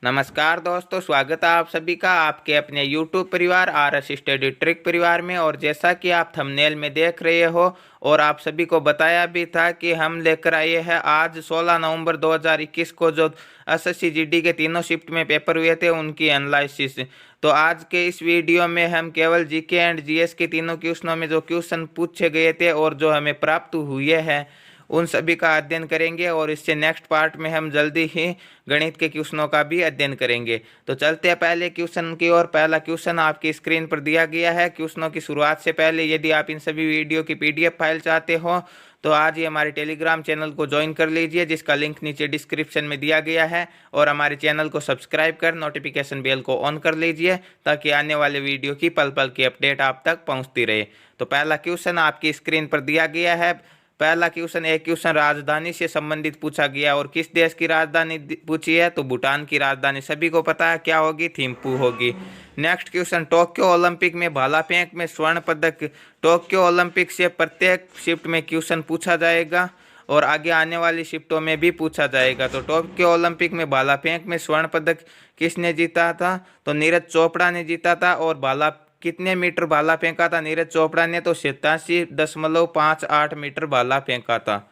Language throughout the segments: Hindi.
नमस्कार दोस्तों, स्वागत है आप सभी का आपके अपने YouTube परिवार RS स्टडी ट्रिक परिवार में। और जैसा कि आप थंबनेल में देख रहे हो और आप सभी को बताया भी था कि हम लेकर आए हैं आज 16 नवंबर 2021 को जो एसएससी जीडी के तीनों शिफ्ट में पेपर हुए थे उनकी एनालिसिस। तो आज के इस वीडियो में हम केवल जीके एंड जीएस के तीनों क्वेश्चनों में जो क्वेश्चन पूछे गए थे और जो हमें प्राप्त हुए हैं उन सभी का अध्ययन करेंगे। और इससे नेक्स्ट पार्ट में हम जल्दी ही गणित के क्वेश्चनों का भी अध्ययन करेंगे। तो चलते हैं पहले क्वेश्चन की ओर। पहला क्वेश्चन आपकी स्क्रीन पर दिया गया है। क्वेश्चनों की शुरुआत से पहले यदि आप इन सभी वीडियो की पीडीएफ फाइल चाहते हो तो आज ही हमारे टेलीग्राम चैनल को ज्वाइन कर लीजिए, जिसका लिंक नीचे डिस्क्रिप्शन में दिया गया है। और हमारे चैनल को सब्सक्राइब कर नोटिफिकेशन बेल को ऑन कर लीजिए ताकि आने वाले वीडियो की पल पल की अपडेट आप तक पहुंचती रहे। तो पहला क्वेश्चन आपकी स्क्रीन पर दिया गया है। पहला क्वेश्चन एक क्वेश्चन राजधानी से संबंधित पूछा गया और किस देश की राजधानी पूछी है तो भूटान की राजधानी सभी को पता है क्या होगी, थिम्पू होगी। नेक्स्ट क्वेश्चन टोक्यो ओलंपिक में भाला फेंक में स्वर्ण पदक। टोक्यो ओलंपिक से प्रत्येक शिफ्ट में क्वेश्चन पूछा जाएगा और आगे आने वाली शिफ्टों में भी पूछा जाएगा। तो टोक्यो ओलंपिक में भाला फेंक में स्वर्ण पदक किसने जीता था तो नीरज चोपड़ा ने जीता था। और भाला कितने मीटर भाला फेंका था नीरज चोपड़ा ने तो 87.58 मीटर भाला फेंका था।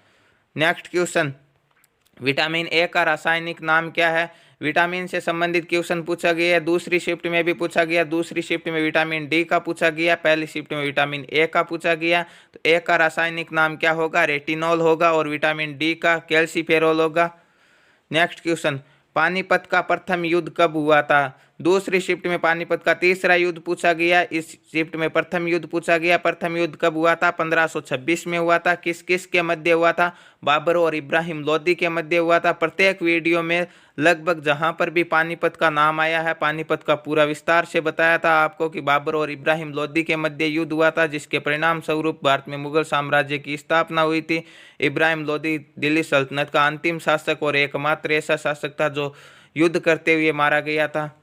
नेक्स्ट क्वेश्चन विटामिन ए का रासायनिक नाम क्या है। विटामिन से संबंधित क्वेश्चन पूछा गया है। दूसरी शिफ्ट में भी पूछा गया। दूसरी शिफ्ट में विटामिन डी का पूछा गया, पहली शिफ्ट में विटामिन ए का पूछा गया। तो ए का रासायनिक नाम क्या होगा, रेटिनॉल होगा। और विटामिन डी का कैल्सीफेरॉल होगा। नेक्स्ट क्वेश्चन पानीपत का प्रथम युद्ध कब हुआ था। दूसरी शिफ्ट में पानीपत का तीसरा युद्ध पूछा गया। इस शिफ्ट में प्रथम युद्ध पूछा गया। प्रथम युद्ध कब हुआ था, 1526 में हुआ था। किस किस के मध्य हुआ था, बाबर और इब्राहिम लोदी के मध्य हुआ था। प्रत्येक वीडियो में लगभग जहां पर भी पानीपत का नाम आया है पानीपत का पूरा विस्तार से बताया था आपको कि बाबर और इब्राहिम लोदी के मध्य युद्ध हुआ था, जिसके परिणाम स्वरूप भारत में मुगल साम्राज्य की स्थापना हुई थी। इब्राहिम लोदी दिल्ली सल्तनत का अंतिम शासक और एकमात्र ऐसा शासक था जो युद्ध करते हुए मारा गया था।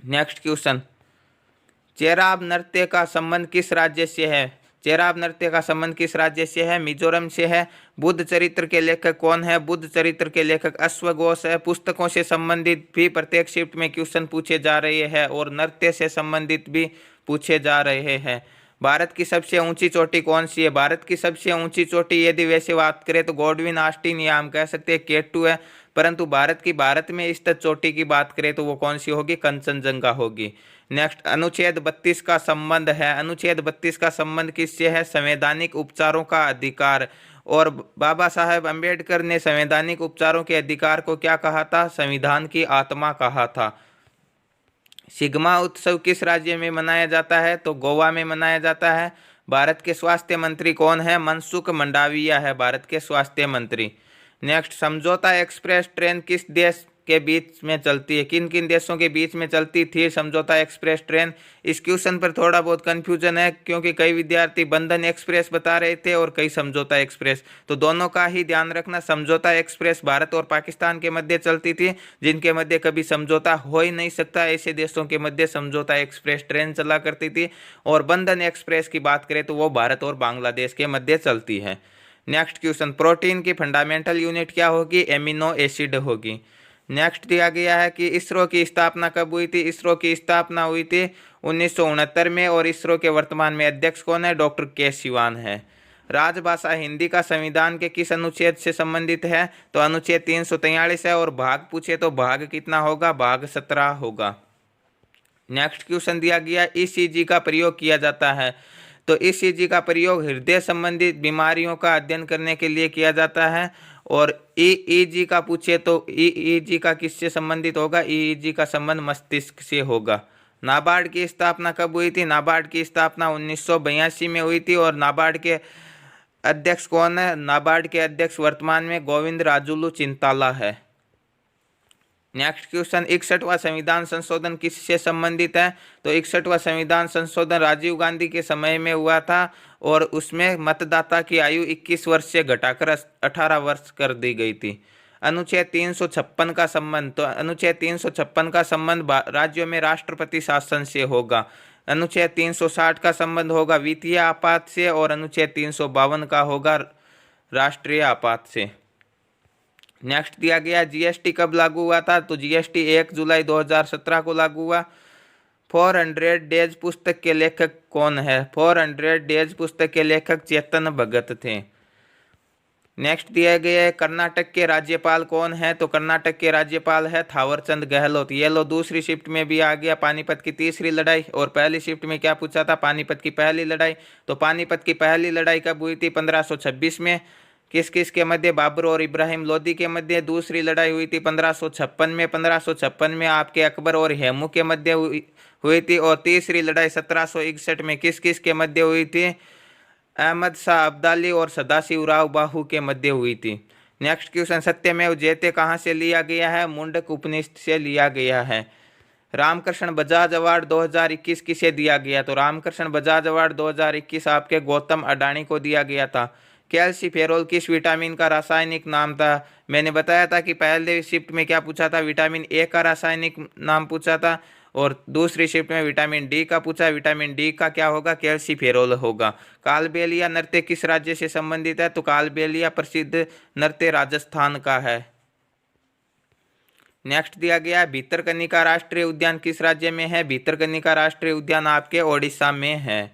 नेक्स्ट क्वेश्चन चेराब नृत्य का संबंध किस राज्य से है। चेराब नृत्य का संबंध किस राज्य से है, मिजोरम से है। बुद्ध चरित्र के लेखक कौन है, बुद्ध चरित्र के लेखक अश्वघोष है। पुस्तकों से संबंधित भी प्रत्येक शिफ्ट में क्वेश्चन पूछे जा रहे हैं और नृत्य से संबंधित भी पूछे जा रहे हैं। भारत की सबसे ऊंची चोटी कौन सी है। भारत की सबसे ऊंची चोटी यदि वैसे बात करें तो गॉडविन आस्टीन या हम कह सकते हैं K2 है। परंतु भारत में स्थित चोटी की बात करें तो वो कौन सी होगी, कंचनजंगा होगी। नेक्स्ट अनुच्छेद 32 का संबंध है। अनुच्छेद 32 का संबंध किससे है, संवैधानिक उपचारों का अधिकार। और बाबा साहेब अम्बेडकर ने संवैधानिक उपचारों के अधिकार को क्या कहा था, संविधान की आत्मा कहा था। सिग्मा उत्सव किस राज्य में मनाया जाता है तो गोवा में मनाया जाता है। भारत के स्वास्थ्य मंत्री कौन है, मनसुख मंडाविया है भारत के स्वास्थ्य मंत्री। नेक्स्ट समझौता एक्सप्रेस ट्रेन किस देश के बीच में चलती है, किन किन देशों के बीच में चलती थी समझौता एक्सप्रेस ट्रेन। इस क्वेश्चन पर थोड़ा बहुत कंफ्यूजन है क्योंकि कई विद्यार्थी बंधन एक्सप्रेस बता रहे थे और कई समझौता एक्सप्रेस, तो दोनों का ही ध्यान रखना। समझौता एक्सप्रेस भारत और पाकिस्तान के मध्य चलती थी, जिनके मध्य कभी समझौता हो ही नहीं सकता ऐसे देशों के मध्य समझौता एक्सप्रेस ट्रेन चला करती थी। और बंधन एक्सप्रेस की बात करें तो वो भारत और बांग्लादेश के मध्य चलती है। नेक्स्ट क्वेश्चन प्रोटीन की फंडामेंटल यूनिट क्या होगी, एमिनो एसिड होगी। नेक्स्ट दिया गया है कि इसरो की स्थापना कब हुई थी। इसरो की स्थापना हुई थी 1969 में। और इसरो के वर्तमान में अध्यक्ष कौन है, डॉक्टर के सिवान है। राजभाषा हिंदी का संविधान के किस अनुच्छेद से संबंधित है तो अनुच्छेद 343 है। और भाग पूछे तो भाग कितना होगा, भाग 17 होगा। नेक्स्ट क्वेश्चन दिया गया ईसीजी का प्रयोग किया जाता है तो ईसीजी का प्रयोग हृदय संबंधित बीमारियों का अध्ययन करने के लिए किया जाता है। और ईईजी का पूछे तो ईईजी का किससे संबंधित होगा, ईईजी का संबंध मस्तिष्क से होगा। नाबार्ड की स्थापना कब हुई थी, नाबार्ड की स्थापना 1982 में हुई थी। और नाबार्ड के अध्यक्ष कौन है, नाबार्ड के अध्यक्ष वर्तमान में गोविंद राजुलू चिंताला है। नेक्स्ट क्वेश्चन 61वां संविधान संशोधन किससे संबंधित है तो 61वां संविधान संशोधन राजीव गांधी के समय में हुआ था। और उसमें मतदाता की आयु 21 वर्ष से घटाकर 18 वर्ष कर दी गई थी। अनुच्छेद 356 का संबंध तो अनुच्छेद 356 का संबंध राज्यों में राष्ट्रपति शासन से होगा। अनुच्छेद 360 का संबंध होगा वित्तीय आपात से। और अनुच्छेद 352 का होगा राष्ट्रीय आपात से। नेक्स्ट दिया गया जीएसटी कब लागू हुआ था, तो जीएसटी 1 जुलाई 2017 को लागू हुआ। 400 डेज पुस्तक के लेखक कौन है, 400 डेज पुस्तक के लेखक चेतन भगत थे। नेक्स्ट दिया गया है कर्नाटक के राज्यपाल कौन है, तो कर्नाटक के राज्यपाल है थावरचंद गहलोत। ये लो दूसरी शिफ्ट में भी आ गया पानीपत की तीसरी लड़ाई, और पहली शिफ्ट में क्या पूछा था, पानीपत की पहली लड़ाई। तो पानीपत की पहली लड़ाई कब हुई थी, 1526 में। किस किस के मध्य, बाबर और इब्राहिम लोदी के मध्य। दूसरी लड़ाई हुई थी 1556 में, 1556 में आपके अकबर और हेमू के मध्य हुई थी। और तीसरी लड़ाई 1761 में किस किस के मध्य हुई थी, अहमद शाह अब्दाली और सदाशिवराव बाहू के मध्य हुई थी। नेक्स्ट क्वेश्चन, सत्यमेव जयते कहाँ से लिया गया है, मुंडक उपनिषद से लिया गया है। रामकृष्ण बजाज अवार्ड 2021 किसे दिया गया, तो रामकृष्ण बजाज अवार्ड 2021 आपके गौतम अडानी को दिया गया था। कैल्सीफेरोल किस विटामिन का रासायनिक नाम था, मैंने बताया था कि पहले शिफ्ट में क्या पूछा था, विटामिन ए का रासायनिक नाम पूछा था, और दूसरी शिफ्ट में विटामिन डी का पूछा। विटामिन डी का क्या होगा, कैल्सीफेरोल होगा। कालबेलिया नृत्य किस राज्य से संबंधित है, तो कालबेलिया प्रसिद्ध नृत्य राजस्थान का है। नेक्स्ट दिया गया है भितरकनिका राष्ट्रीय उद्यान किस राज्य में है, भितरकनिका राष्ट्रीय उद्यान आपके ओडिशा में है।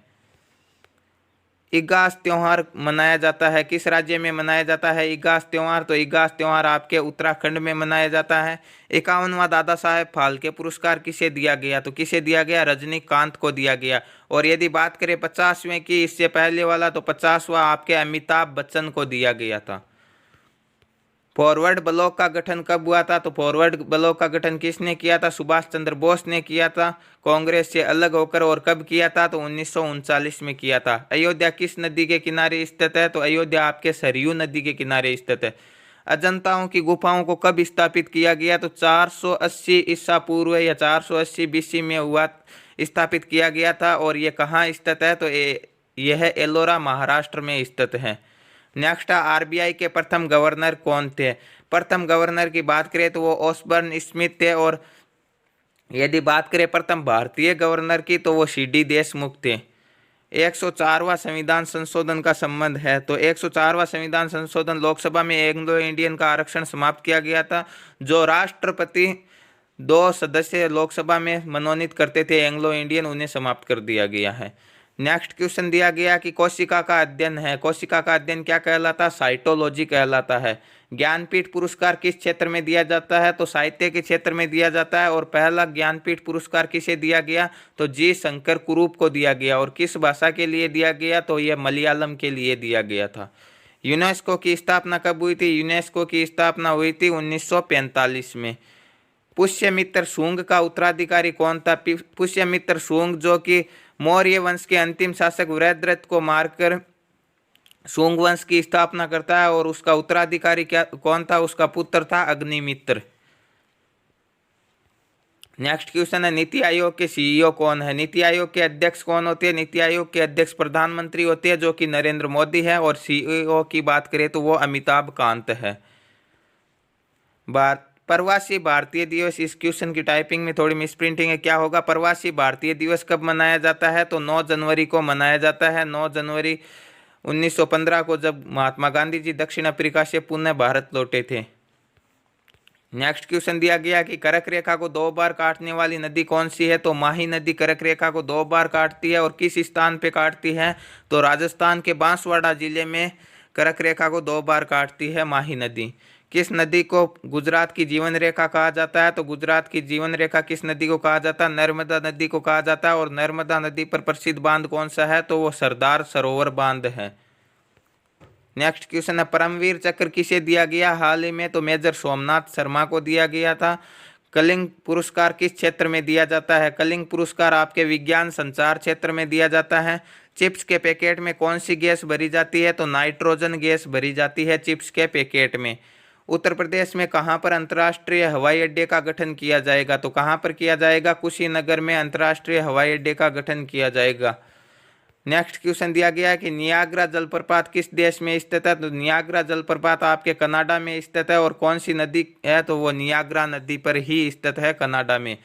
इगास त्योहार मनाया जाता है किस राज्य में मनाया जाता है इगास त्योहार, तो इगास त्योहार आपके उत्तराखंड में मनाया जाता है। 51वां दादा साहेब फाल्के पुरस्कार किसे दिया गया, तो किसे दिया गया, रजनीकांत को दिया गया। और यदि बात करें 50वें की, इससे पहले वाला, तो 50वां आपके अमिताभ बच्चन को दिया गया था। फॉरवर्ड ब्लॉक का गठन कब हुआ था, तो फॉरवर्ड ब्लॉक का गठन किसने किया था, सुभाष चंद्र बोस ने किया था कांग्रेस से अलग होकर। और कब किया था, तो 1939 में किया था। अयोध्या किस नदी के किनारे स्थित है, तो अयोध्या आपके सरयू नदी के किनारे स्थित है। अजंताओं की गुफाओं को कब स्थापित किया गया, तो 480 ईसा पूर्व या 480 बीसी में हुआ, स्थापित किया गया था। और ये कहाँ स्थित है, तो यह एलोरा महाराष्ट्र में स्थित है। नेक्स्ट आरबीआई के प्रथम गवर्नर कौन थे, प्रथम गवर्नर की बात करें तो वो ओसबर्न स्मिथ थे। और यदि बात करें प्रथम भारतीय गवर्नर की, तो वो सीडी देशमुख थे। 104वां संविधान संशोधन का संबंध है, तो 104वां संविधान संशोधन लोकसभा में एंग्लो इंडियन का आरक्षण समाप्त किया गया था। जो राष्ट्रपति 2 सदस्य लोकसभा में मनोनीत करते थे एंग्लो इंडियन, उन्हें समाप्त कर दिया गया है। नेक्स्ट क्वेश्चन दिया गया कि कोशिका का अध्ययन है, कोशिका का अध्ययन क्या कहलाता है, साइटोलॉजी कहलाता है। ज्ञानपीठ पुरस्कार किस क्षेत्र में दिया जाता है, तो साहित्य के क्षेत्र में दिया जाता है। और पहला ज्ञानपीठ पुरस्कार किसे दिया गया, तो जी शंकर कुरूप को दिया गया। और किस भाषा के लिए दिया गया, तो यह मलयालम के लिए दिया गया था। यूनेस्को की स्थापना कब हुई थी, यूनेस्को की स्थापना हुई थी 1945 में। पुष्यमित्र शुंग का उत्तराधिकारी कौन था, पुष्यमित्र शुंग जो कि मौर्य वंश के अंतिम शासक वृहद्रथ को मारकर शुंग वंश की स्थापना करता है। और उसका उत्तराधिकारी क्या कौन था, उसका पुत्र था अग्निमित्र। नेक्स्ट क्वेश्चन है नीति आयोग के सीईओ कौन है, नीति आयोग के अध्यक्ष कौन होते हैं, नीति आयोग के अध्यक्ष प्रधानमंत्री होते हैं जो कि नरेंद्र मोदी है। और सीईओ की बात करें तो वो अमिताभ कांत है। प्रवासी भारतीय दिवस, इस क्वेश्चन की टाइपिंग में थोड़ी मिसप्रिंटिंग है, क्या होगा, प्रवासी भारतीय दिवस कब मनाया जाता है, तो 9 जनवरी को मनाया जाता है। 9 जनवरी 1915 को, जब महात्मा गांधी जी दक्षिण अफ्रीका से पुनः भारत लौटे थे। नेक्स्ट क्वेश्चन दिया गया कि कर्क रेखा को 2 बार काटने वाली नदी कौन सी है, तो माही नदी कर्क रेखा को 2 बार काटती है। और किस स्थान पे काटती है, तो राजस्थान के बांसवाड़ा जिले में कर्क रेखा को 2 बार काटती है माही नदी। किस नदी को गुजरात की जीवन रेखा कहा जाता है, तो गुजरात की जीवन रेखा किस नदी को कहा जाता है, नर्मदा नदी को कहा जाता है। और नर्मदा नदी पर प्रसिद्ध बांध कौन सा है, तो वो सरदार सरोवर बांध है। नेक्स्ट क्वेश्चन है परमवीर चक्र किसे दिया गया हाल ही में, तो मेजर सोमनाथ शर्मा को दिया गया था। कलिंग पुरस्कार किस क्षेत्र में दिया जाता है, कलिंग पुरस्कार आपके विज्ञान संचार क्षेत्र में दिया जाता है। चिप्स के पैकेट में कौन सी गैस भरी जाती है, तो नाइट्रोजन गैस भरी जाती है चिप्स के पैकेट में। उत्तर प्रदेश में कहां पर अंतर्राष्ट्रीय हवाई अड्डे का गठन किया जाएगा, तो कहां पर किया जाएगा, कुशीनगर में अंतर्राष्ट्रीय हवाई अड्डे का गठन किया जाएगा। नेक्स्ट क्वेश्चन दिया गया है कि नियाग्रा जलप्रपात किस देश में स्थित है, तो नियाग्रा जलप्रपात आपके कनाडा में स्थित है। और कौन सी नदी है, तो वो नियाग्रा नदी पर ही स्थित है कनाडा में।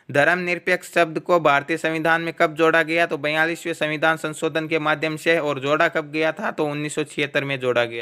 धर्मनिरपेक्ष शब्द को भारतीय संविधान में कब जोड़ा गया, तो 42वें संविधान संशोधन के माध्यम से। और जोड़ा कब गया था, तो 1976 में जोड़ा गया।